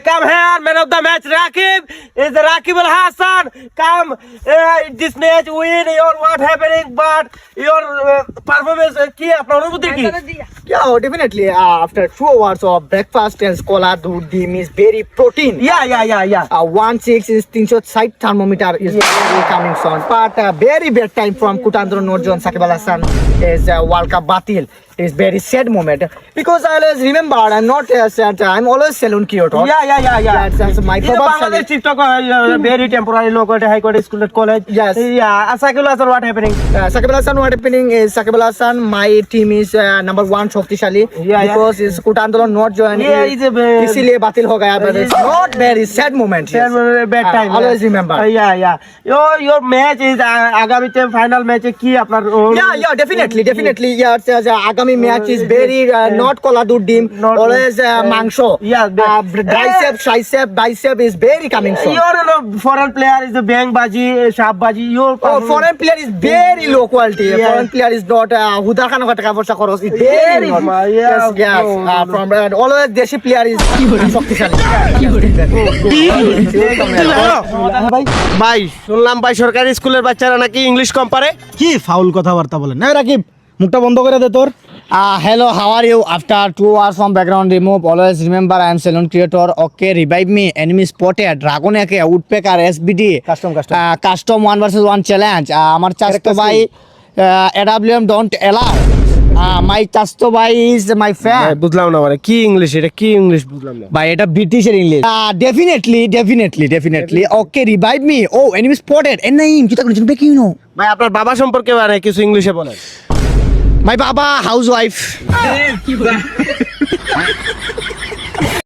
Come here, man of the match, Rakib. Is Rakib Al Hassan. Come, this match win. Your what happening, but your performance. কি আপনার অনুভূতি কি? Yeah, definitely. After 2 hours of breakfast and scholar, the is very protein. Yeah. 1.6 is 360 thermometer is very coming soon. But very bad time from Kutandro Nurjan Sakib Al Hassan is World Cup Batil. Is very sad moment because I always remember I'm not sad. I'm always Salon Kyoto. Yeah. That's my In Bangladesh, TikTok, very temporary local high court school at college. Yes. Yeah. Sakib Al Hassan, what happening? Sakib Al Hassan, what happening is Sakib Al Hassan. My team is number 1 Shoktishali because is Kutandro not joining. Yeah, it's a इसलिए बातिल हो गया. But it's not very sad moment. Yes. Bad time. Always remember. Yeah. Your match is আগামীতে final match কি আপনার? Yeah, definitely. Yeah, Agami match is very not Koladur dim. Always Mangsho. Tricep, bicep is very coming soon. Your foreign player is the Bang Baji, Shab Baji. Your Foreign player is very low quality. Yeah. Foreign player is not Hudar Khan Gataka Vorsa Koros. It's very not. Yes. From always Deshi player is Shoktishali. ভাই শুনলাম ভাই সরকারি স্কুলের বাচ্চারা নাকি English কম পারে। কি foul কথাবার্তা বলে না রাকিব, মুখটা বন্ধ করে দে তোর। Hello, how are you? After 2 hours from background remove, always remember I am Salon Creator. Okay, revive me. Enemy spotted. Dragon Eke, Woodpecker, SBD. Custom 1 versus 1 challenge. Amar Chasto by AWM don't allow. My Chasto by is my fan. বুঝলাম না মানে কি English, এটা কি English বুঝলাম না। By এটা ব্রিটিশের English. Definitely. Okay, revive me. Oh, enemy spotted. Name kita kunjung back you know. ভাই আপনার বাবা সম্পর্কে মানে কিছু ইংলিশে বলেন। My Baba housewife.